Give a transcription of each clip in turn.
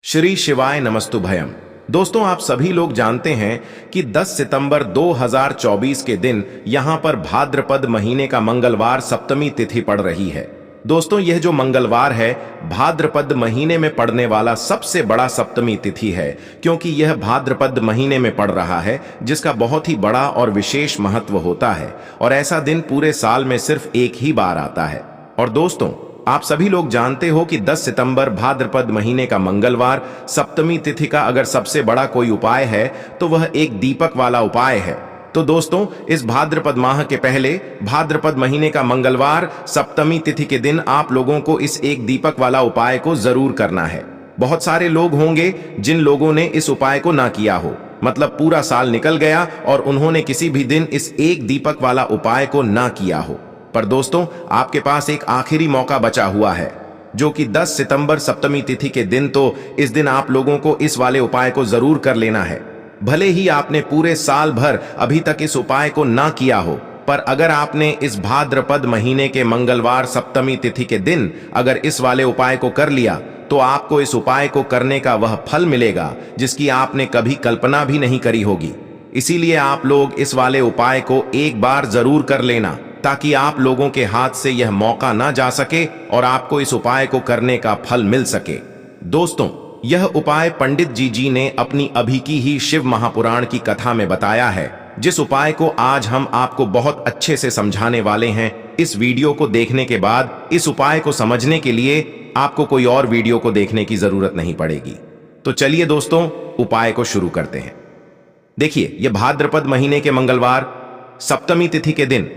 श्री शिवाय नमस्तुभयम। दोस्तों, आप सभी लोग जानते हैं कि 10 सितंबर 2024 के दिन यहां पर भाद्रपद महीने का मंगलवार सप्तमी तिथि पड़ रही है। दोस्तों, यह जो मंगलवार है भाद्रपद महीने में पड़ने वाला सबसे बड़ा सप्तमी तिथि है, क्योंकि यह भाद्रपद महीने में पड़ रहा है, जिसका बहुत ही बड़ा और विशेष महत्व होता है। और ऐसा दिन पूरे साल में सिर्फ एक ही बार आता है। और दोस्तों, आप सभी लोग जानते हो कि 10 सितंबर भाद्रपद महीने का मंगलवार सप्तमी तिथि का अगर सबसे बड़ा कोई उपाय है तो वह एक दीपक वाला उपाय है। तो दोस्तों, इस भाद्रपद माह के पहले भाद्रपद महीने का मंगलवार सप्तमी तिथि के दिन आप लोगों को इस एक दीपक वाला उपाय को जरूर करना है। बहुत सारे लोग होंगे जिन लोगों ने इस उपाय को ना किया हो, मतलब पूरा साल निकल गया और उन्होंने किसी भी दिन इस एक दीपक वाला उपाय को ना किया हो। पर दोस्तों, आपके पास एक आखिरी मौका बचा हुआ है, जो कि 10 सितंबर सप्तमी तिथि के दिन। तो इस दिन आप लोगों को इस वाले उपाय को जरूर कर लेना है। भले ही आपने पूरे साल भर अभी तक इस उपाय को ना किया हो, पर अगर आपने इस भाद्रपद महीने के मंगलवार सप्तमी तिथि के दिन अगर इस वाले उपाय को कर लिया तो आपको इस उपाय को करने का वह फल मिलेगा जिसकी आपने कभी कल्पना भी नहीं करी होगी। इसीलिए आप लोग इस वाले उपाय को एक बार जरूर कर लेना, ताकि आप लोगों के हाथ से यह मौका ना जा सके और आपको इस उपाय को करने का फल मिल सके। दोस्तों, यह उपाय पंडित जी ने अपनी अभी की ही शिव महापुराण की कथा में बताया है, जिस उपाय को आज हम आपको बहुत अच्छे से समझाने वाले हैं। इस वीडियो को देखने के बाद इस उपाय को समझने के लिए आपको कोई और वीडियो को देखने की जरूरत नहीं पड़ेगी। तो चलिए दोस्तों, उपाय को शुरू करते हैं। देखिए, यह भाद्रपद महीने के मंगलवार सप्तमी तिथि के दिन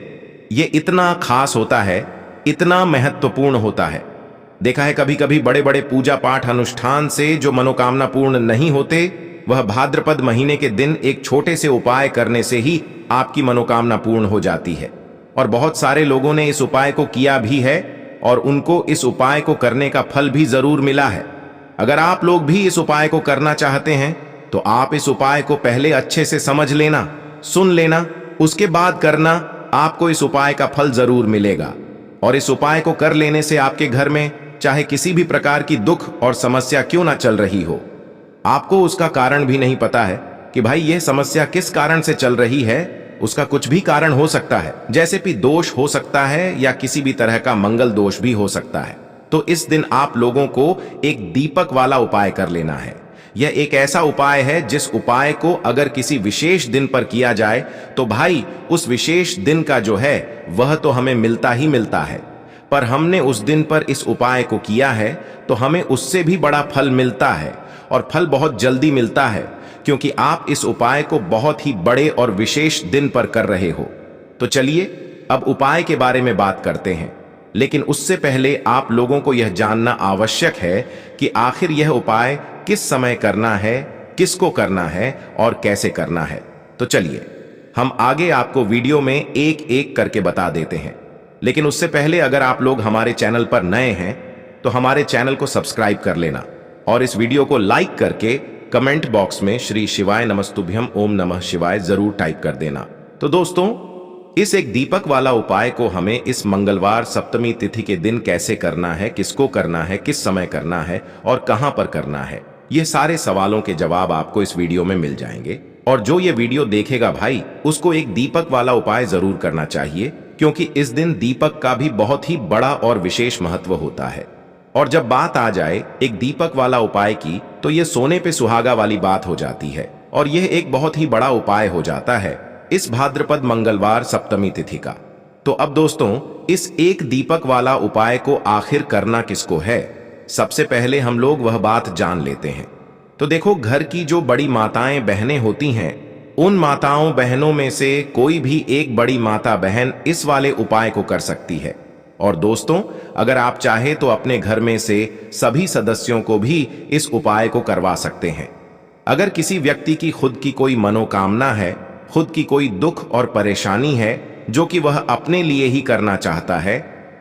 ये इतना खास होता है, इतना महत्वपूर्ण होता है। देखा है कभी कभी बड़े बड़े पूजा पाठ अनुष्ठान से जो मनोकामना पूर्ण नहीं होते, वह भाद्रपद महीने के दिन एक छोटे से उपाय करने से ही आपकी मनोकामना पूर्ण हो जाती है। और बहुत सारे लोगों ने इस उपाय को किया भी है और उनको इस उपाय को करने का फल भी जरूर मिला है। अगर आप लोग भी इस उपाय को करना चाहते हैं तो आप इस उपाय को पहले अच्छे से समझ लेना, सुन लेना, उसके बाद करना। आपको इस उपाय का फल जरूर मिलेगा। और इस उपाय को कर लेने से आपके घर में चाहे किसी भी प्रकार की दुख और समस्या क्यों ना चल रही हो, आपको उसका कारण भी नहीं पता है कि भाई यह समस्या किस कारण से चल रही है, उसका कुछ भी कारण हो सकता है। जैसे कि दोष हो सकता है या किसी भी तरह का मंगल दोष भी हो सकता है। तो इस दिन आप लोगों को एक दीपक वाला उपाय कर लेना है। यह एक ऐसा उपाय है जिस उपाय को अगर किसी विशेष दिन पर किया जाए तो भाई उस विशेष दिन का जो है वह तो हमें मिलता ही मिलता है, पर हमने उस दिन पर इस उपाय को किया है तो हमें उससे भी बड़ा फल मिलता है। और फल बहुत जल्दी मिलता है, क्योंकि आप इस उपाय को बहुत ही बड़े और विशेष दिन पर कर रहे हो। तो चलिए अब उपाय के बारे में बात करते हैं, लेकिन उससे पहले आप लोगों को यह जानना आवश्यक है कि आखिर यह उपाय किस समय करना है, किसको करना है और कैसे करना है। तो चलिए हम आगे आपको वीडियो में एक एक करके बता देते हैं। लेकिन उससे पहले अगर आप लोग हमारे चैनल पर नए हैं तो हमारे चैनल को सब्सक्राइब कर लेना और इस वीडियो को लाइक करके कमेंट बॉक्स में श्री शिवाय नमस्तुभ्यम ओम नमः शिवाय जरूर टाइप कर देना। तो दोस्तों, इस एक दीपक वाला उपाय को हमें इस मंगलवार सप्तमी तिथि के दिन कैसे करना है, किसको करना है, किस समय करना है और कहां पर करना है, ये सारे सवालों के जवाब आपको इस वीडियो में मिल जाएंगे। और जो ये वीडियो देखेगा भाई, उसको एक दीपक वाला उपाय जरूर करना चाहिए, क्योंकि इस दिन दीपक का भी बहुत ही बड़ा और विशेष महत्व होता है। और जब बात आ जाए एक दीपक वाला उपाय की, तो ये सोने पे सुहागा वाली बात हो जाती है और यह एक बहुत ही बड़ा उपाय हो जाता है इस भाद्रपद मंगलवार सप्तमी तिथि का। तो अब दोस्तों, इस एक दीपक वाला उपाय को आखिर करना किसको है, सबसे पहले हम लोग वह बात जान लेते हैं। तो देखो, घर की जो बड़ी माताएं बहनें होती हैं, उन माताओं बहनों में से कोई भी एक बड़ी माता बहन इस वाले उपाय को कर सकती है। और दोस्तों, अगर आप चाहे तो अपने घर में से सभी सदस्यों को भी इस उपाय को करवा सकते हैं। अगर किसी व्यक्ति की खुद की कोई मनोकामना है, खुद की कोई दुख और परेशानी है जो कि वह अपने लिए ही करना चाहता है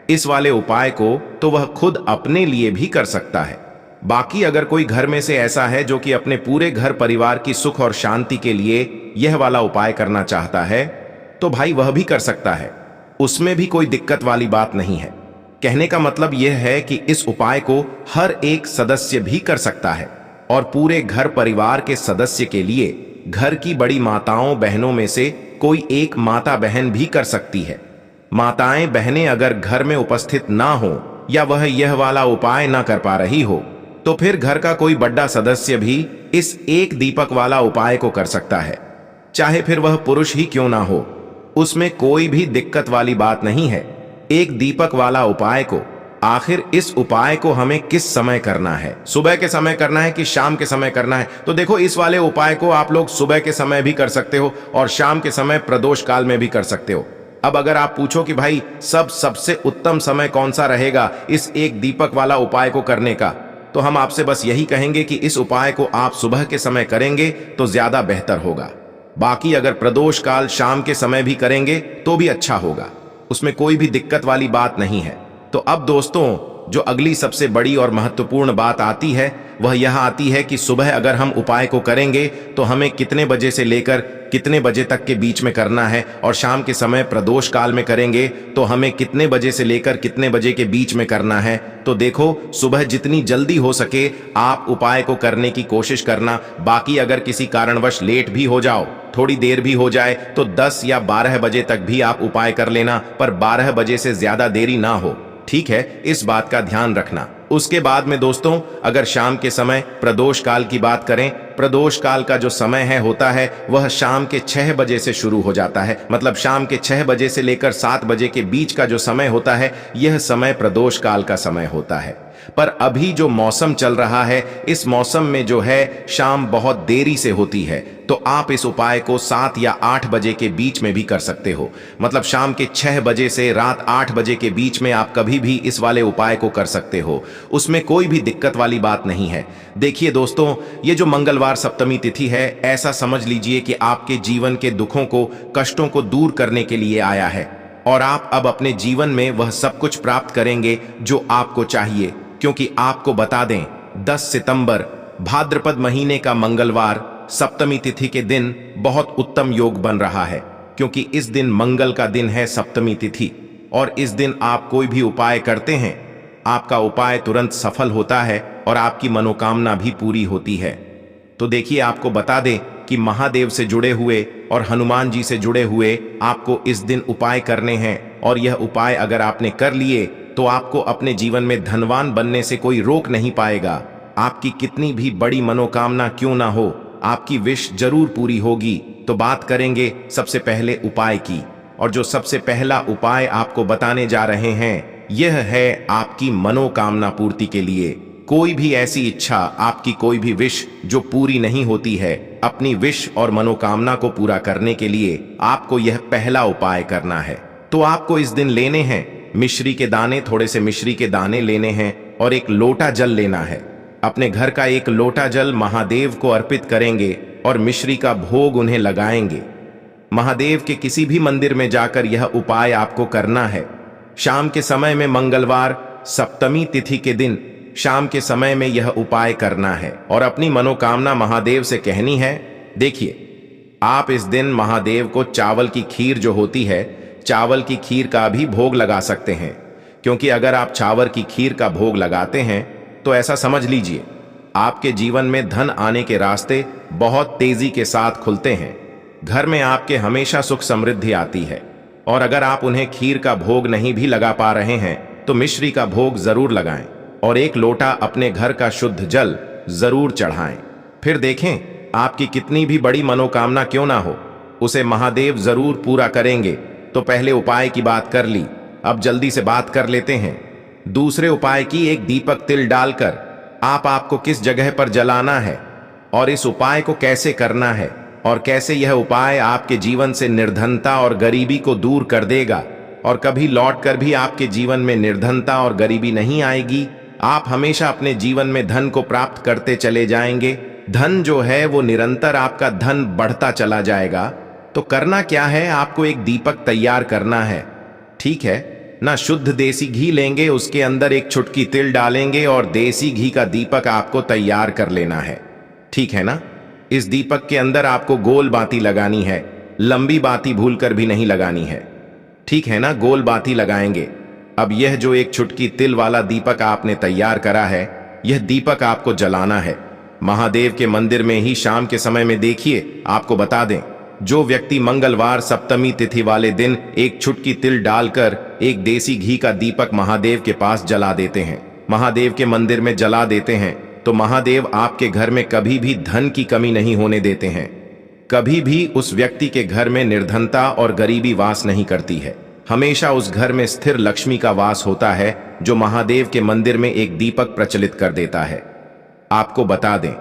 इस वाले उपाय को, तो वह खुद अपने लिए भी कर सकता है। बाकी अगर कोई घर में से ऐसा है जो कि अपने पूरे घर परिवार की सुख और शांति के लिए यह वाला उपाय करना चाहता है, तो भाई वह भी कर सकता है, उसमें भी कोई दिक्कत वाली बात नहीं है। कहने का मतलब यह है कि इस उपाय को हर एक सदस्य भी कर सकता है। और पूरे घर परिवार के सदस्य के लिए घर की बड़ी माताओं बहनों में से कोई एक माता बहन भी कर सकती है। माताएं बहनें अगर घर में उपस्थित ना हो या वह यह वाला उपाय ना कर पा रही हो तो फिर घर का कोई बड़ा सदस्य भी इस एक दीपक वाला उपाय को कर सकता है, चाहे फिर वह पुरुष ही क्यों ना हो। उसमें कोई भी दिक्कत वाली बात नहीं है। एक दीपक वाला उपाय को, आखिर इस उपाय को हमें किस समय करना है, सुबह के समय करना है कि शाम के समय करना है? तो देखो, इस वाले उपाय को आप लोग सुबह के समय भी कर सकते हो और शाम के समय प्रदोष काल में भी कर सकते हो। अब अगर आप पूछो कि भाई सबसे उत्तम समय कौन सा रहेगा इस एक दीपक वाला उपाय को करने का, तो हम आपसे बस यही कहेंगे कि इस उपाय को आप सुबह के समय करेंगे तो ज्यादा बेहतर होगा। बाकी अगर प्रदोष काल शाम के समय भी करेंगे तो भी अच्छा होगा, उसमें कोई भी दिक्कत वाली बात नहीं है। तो अब दोस्तों, जो अगली सबसे बड़ी और महत्वपूर्ण बात आती है वह यह आती है कि सुबह अगर हम उपाय को करेंगे तो हमें कितने बजे से लेकर कितने बजे तक के बीच में करना है, और शाम के समय प्रदोष काल में करेंगे तो हमें कितने बजे से लेकर कितने बजे के बीच में करना है। तो देखो, सुबह जितनी जल्दी हो सके आप उपाय को करने की कोशिश करना। बाकी अगर किसी कारणवश लेट भी हो जाओ, थोड़ी देर भी हो जाए, तो 10 या 12 बजे तक भी आप उपाय कर लेना, पर 12 बजे से ज्यादा देरी ना हो, ठीक है? इस बात का ध्यान रखना। उसके बाद में दोस्तों, अगर शाम के समय प्रदोष काल की बात करें, प्रदोष काल का जो समय है होता है वह शाम के 6 बजे से शुरू हो जाता है। मतलब शाम के 6 बजे से लेकर 7 बजे के बीच का जो समय होता है यह समय प्रदोष काल का समय होता है। पर अभी जो मौसम चल रहा है, इस मौसम में जो है शाम बहुत देरी से होती है, तो आप इस उपाय को 7 या 8 बजे के बीच में भी कर सकते हो। मतलब शाम के 6 बजे से रात 8 बजे के बीच में आप कभी भी इस वाले उपाय को कर सकते हो, उसमें कोई भी दिक्कत वाली बात नहीं है। देखिए दोस्तों, ये जो मंगलवार सप्तमी तिथि है, ऐसा समझ लीजिए कि आपके जीवन के दुखों को, कष्टों को दूर करने के लिए आया है, और आप अब अपने जीवन में वह सब कुछ प्राप्त करेंगे जो आपको चाहिए। क्योंकि आपको बता दें, 10 सितंबर भाद्रपद महीने का मंगलवार सप्तमी तिथि के दिन बहुत उत्तम योग बन रहा है, क्योंकि इस दिन मंगल का दिन है सप्तमी तिथि, और इस दिन आप कोई भी उपाय करते हैं, आपका उपाय तुरंत सफल होता है और आपकी मनोकामना भी पूरी होती है। तो देखिए, आपको बता दें कि महादेव से जुड़े हुए और हनुमान जी से जुड़े हुए आपको इस दिन उपाय करने हैं, और यह उपाय अगर आपने कर लिए तो आपको अपने जीवन में धनवान बनने से कोई रोक नहीं पाएगा। आपकी कितनी भी बड़ी मनोकामना क्यों ना हो, आपकी विश जरूर पूरी होगी। तो बात करेंगे सबसे पहले उपाय की, और जो सबसे पहला उपाय आपको बताने जा रहे हैं यह है आपकी मनोकामना पूर्ति के लिए। कोई भी ऐसी इच्छा, आपकी कोई भी विश जो पूरी नहीं होती है, अपनी विश और मनोकामना को पूरा करने के लिए आपको यह पहला उपाय करना है। तो आपको इस दिन लेने हैं मिश्री के दाने, थोड़े से मिश्री के दाने लेने हैं, और एक लोटा जल लेना है। अपने घर का एक लोटा जल महादेव को अर्पित करेंगे और मिश्री का भोग उन्हें लगाएंगे। महादेव के किसी भी मंदिर में जाकर यह उपाय आपको करना है। शाम के समय में, मंगलवार सप्तमी तिथि के दिन शाम के समय में यह उपाय करना है और अपनी मनोकामना महादेव से कहनी है। देखिए, आप इस दिन महादेव को चावल की खीर जो होती है, चावल की खीर का भी भोग लगा सकते हैं, क्योंकि अगर आप चावल की खीर का भोग लगाते हैं तो ऐसा समझ लीजिए आपके जीवन में धन आने के रास्ते बहुत तेजी के साथ खुलते हैं। घर में आपके हमेशा सुख समृद्धि आती है। और अगर आप उन्हें खीर का भोग नहीं भी लगा पा रहे हैं तो मिश्री का भोग जरूर लगाएं, और एक लोटा अपने घर का शुद्ध जल जरूर चढ़ाएं। फिर देखें, आपकी कितनी भी बड़ी मनोकामना क्यों ना हो, उसे महादेव जरूर पूरा करेंगे। तो पहले उपाय की बात कर ली, अब जल्दी से बात कर लेते हैं दूसरे उपाय की। एक दीपक तिल डालकर आपको किस जगह पर जलाना है, और इस उपाय को कैसे करना है, और कैसे यह उपाय आपके जीवन से निर्धनता और गरीबी को दूर कर देगा, और कभी लौटकर भी आपके जीवन में निर्धनता और गरीबी नहीं आएगी। आप हमेशा अपने जीवन में धन को प्राप्त करते चले जाएंगे। धन जो है वो निरंतर आपका धन बढ़ता चला जाएगा। तो करना क्या है, आपको एक दीपक तैयार करना है, ठीक है ना? शुद्ध देसी घी लेंगे, उसके अंदर एक चुटकी तिल डालेंगे और देसी घी का दीपक आपको तैयार कर लेना है, ठीक है ना? इस दीपक के अंदर आपको गोल बाती लगानी है, लंबी बाती भूलकर भी नहीं लगानी है, ठीक है ना? गोल बाती लगाएंगे। अब यह जो एक चुटकी तिल वाला दीपक आपने तैयार करा है, यह दीपक आपको जलाना है। महादेव के मंदिर में ही शाम के समय में देखिए, आपको बता दें, जो व्यक्ति मंगलवार सप्तमी तिथि वाले दिन एक चुटकी तिल डालकर एक देसी घी का दीपक महादेव के पास जला देते हैं, महादेव के मंदिर में जला देते हैं, तो महादेव आपके घर में कभी भी धन की कमी नहीं होने देते हैं। कभी भी उस व्यक्ति के घर में निर्धनता और गरीबी वास नहीं करती है। हमेशा उस घर में स्थिर लक्ष्मी का वास होता है, जो महादेव के मंदिर में एक दीपक प्रचलित कर देता है। आपको बता दें,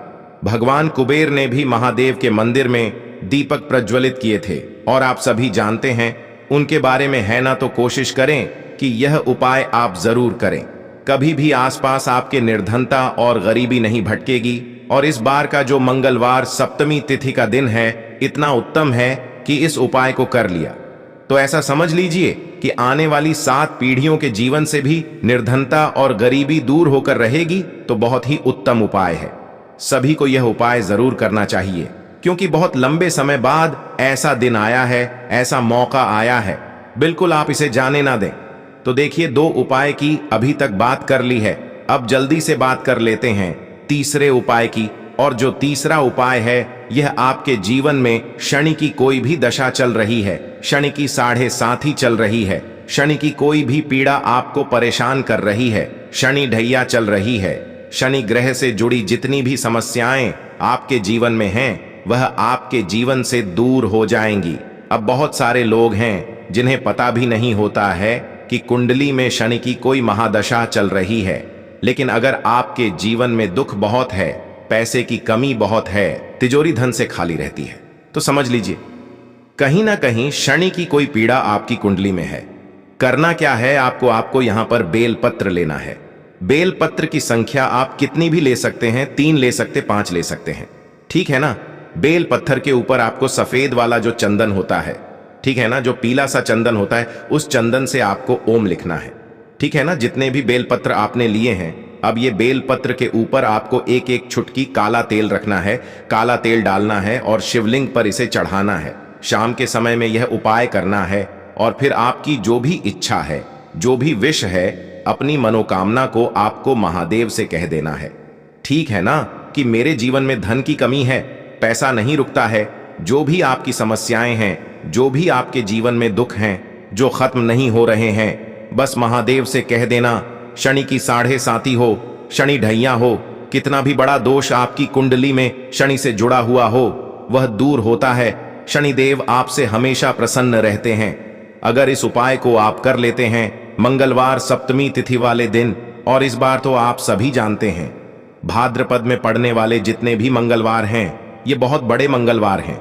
भगवान कुबेर ने भी महादेव के मंदिर में दीपक प्रज्वलित किए थे, और आप सभी जानते हैं उनके बारे में, है ना? तो कोशिश करें कि यह उपाय आप जरूर करें। कभी भी आसपास आपके निर्धनता और गरीबी नहीं भटकेगी। और इस बार का जो मंगलवार सप्तमी तिथि का दिन है, इतना उत्तम है कि इस उपाय को कर लिया तो ऐसा समझ लीजिए कि आने वाली 7 पीढ़ियों के जीवन से भी निर्धनता और गरीबी दूर होकर रहेगी। तो बहुत ही उत्तम उपाय है, सभी को यह उपाय जरूर करना चाहिए, क्योंकि बहुत लंबे समय बाद ऐसा दिन आया है, ऐसा मौका आया है। बिल्कुल आप इसे जाने ना दें। तो देखिए, 2 उपाय की अभी तक बात कर ली है, अब जल्दी से बात कर लेते हैं तीसरे उपाय की। और जो तीसरा उपाय है, यह आपके जीवन में शनि की कोई भी दशा चल रही है, शनि की 7.5 चल रही है, शनि की कोई भी पीड़ा आपको परेशान कर रही है, शनि ढैया चल रही है, शनि ग्रह से जुड़ी जितनी भी समस्याएं आपके जीवन में हैं, वह आपके जीवन से दूर हो जाएंगी। अब बहुत सारे लोग हैं जिन्हें पता भी नहीं होता है कि कुंडली में शनि की कोई महादशा चल रही है। लेकिन अगर आपके जीवन में दुख बहुत है, पैसे की कमी बहुत है, तिजोरी धन से खाली रहती है, तो समझ लीजिए कहीं ना कहीं शनि की कोई पीड़ा आपकी कुंडली में है। करना क्या है आपको यहां पर बेलपत्र लेना है। बेलपत्र की संख्या आप कितनी भी ले सकते हैं, 3 ले सकते, 5 ले सकते हैं, ठीक है ना। बेल पत्थर के ऊपर आपको सफेद वाला जो चंदन होता है, ठीक है ना, जो पीला सा चंदन होता है, उस चंदन से आपको ओम लिखना है, ठीक है ना। जितने भी बेलपत्र आपने लिए हैं, अब ये बेलपत्र के ऊपर आपको एक एक चुटकी काला तेल रखना है, काला तेल डालना है और शिवलिंग पर इसे चढ़ाना है। शाम के समय में यह उपाय करना है और फिर आपकी जो भी इच्छा है, जो भी विश है, अपनी मनोकामना को आपको महादेव से कह देना है, ठीक है ना, कि मेरे जीवन में धन की कमी है, पैसा नहीं रुकता है, जो भी आपकी समस्याएं हैं, जो भी आपके जीवन में दुख हैं, जो खत्म नहीं हो रहे हैं, बस महादेव से कह देना। शनि की 7.5 हो, शनि ढैया हो, कितना भी बड़ा दोष आपकी कुंडली में शनि से जुड़ा हुआ हो, वह दूर होता है। शनिदेव आपसे हमेशा प्रसन्न रहते हैं। अगर इस उपाय को आप कर लेते हैं मंगलवार सप्तमी तिथि वाले दिन, और इस बार तो आप सभी जानते हैं भाद्रपद में पड़ने वाले जितने भी मंगलवार हैं, ये बहुत बड़े मंगलवार हैं,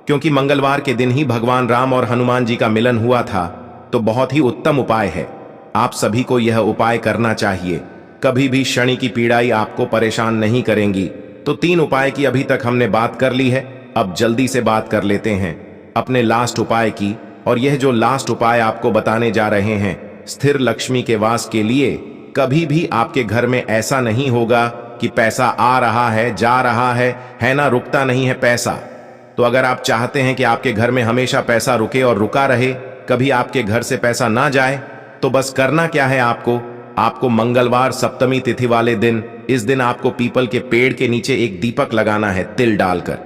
क्योंकि मंगलवार के दिन ही भगवान राम और हनुमान जी का मिलन हुआ था। तो बहुत ही उत्तम उपाय है, आप सभी को यह उपाय करना चाहिए। कभी भी शनि की पीड़ाई आपको परेशान नहीं करेंगी। तो 3 उपाय की अभी तक हमने बात कर ली है, अब जल्दी से बात कर लेते हैं अपने लास्ट उपाय की। और यह जो लास्ट उपाय आपको बताने जा रहे हैं, स्थिर लक्ष्मी के वास के लिए, कभी भी आपके घर में ऐसा नहीं होगा कि पैसा आ रहा है, जा रहा है ना, रुकता नहीं है पैसा। तो अगर आप चाहते हैं कि आपके घर में हमेशा पैसा रुके और रुका रहे, कभी आपके घर से पैसा ना जाए, तो बस करना क्या है आपको मंगलवार सप्तमी तिथि वाले दिन, इस दिन आपको पीपल के पेड़ के नीचे एक दीपक लगाना है तिल डालकर।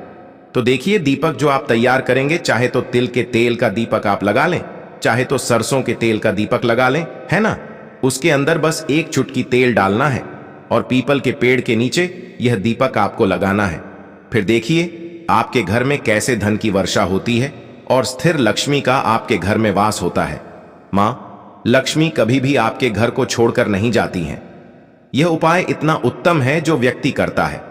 तो देखिए, दीपक जो आप तैयार करेंगे, चाहे तो तिल के तेल का दीपक आप लगा लें, चाहे तो सरसों के तेल का दीपक लगा लें, है ना। उसके अंदर बस एक चुटकी तेल डालना है और पीपल के पेड़ के नीचे यह दीपक आपको लगाना है। फिर देखिए आपके घर में कैसे धन की वर्षा होती है और स्थिर लक्ष्मी का आपके घर में वास होता है। मां लक्ष्मी कभी भी आपके घर को छोड़कर नहीं जाती हैं। यह उपाय इतना उत्तम है, जो व्यक्ति करता है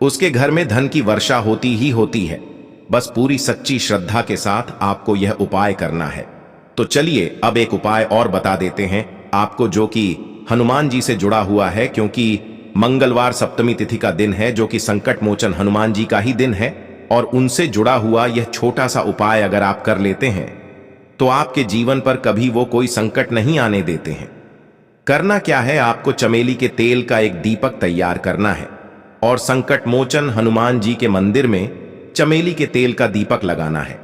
उसके घर में धन की वर्षा होती ही होती है। बस पूरी सच्ची श्रद्धा के साथ आपको यह उपाय करना है। तो चलिए अब एक उपाय और बता देते हैं आपको, जो कि हनुमान जी से जुड़ा हुआ है, क्योंकि मंगलवार सप्तमी तिथि का दिन है, जो कि संकट मोचन हनुमान जी का ही दिन है। और उनसे जुड़ा हुआ यह छोटा सा उपाय अगर आप कर लेते हैं, तो आपके जीवन पर कभी वो कोई संकट नहीं आने देते हैं। करना क्या है, आपको चमेली के तेल का एक दीपक तैयार करना है और संकट मोचन हनुमान जी के मंदिर में चमेली के तेल का दीपक लगाना है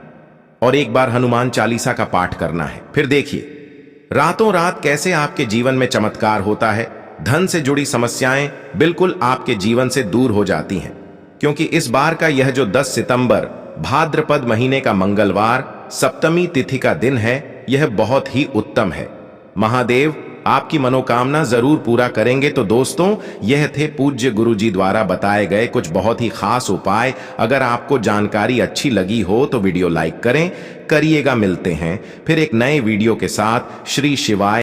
और एक बार हनुमान चालीसा का पाठ करना है। फिर देखिए रातों रात कैसे आपके जीवन में चमत्कार होता है। धन से जुड़ी समस्याएं बिल्कुल आपके जीवन से दूर हो जाती हैं। क्योंकि इस बार का यह जो 10 सितंबर भाद्रपद महीने का मंगलवार सप्तमी तिथि का दिन है, यह बहुत ही उत्तम है। महादेव आपकी मनोकामना जरूर पूरा करेंगे। तो दोस्तों, यह थे पूज्य गुरुजी द्वारा बताए गए कुछ बहुत ही खास उपाय। अगर आपको जानकारी अच्छी लगी हो तो वीडियो लाइक करिएगा। मिलते हैं फिर एक नए वीडियो के साथ। श्री शिवाय।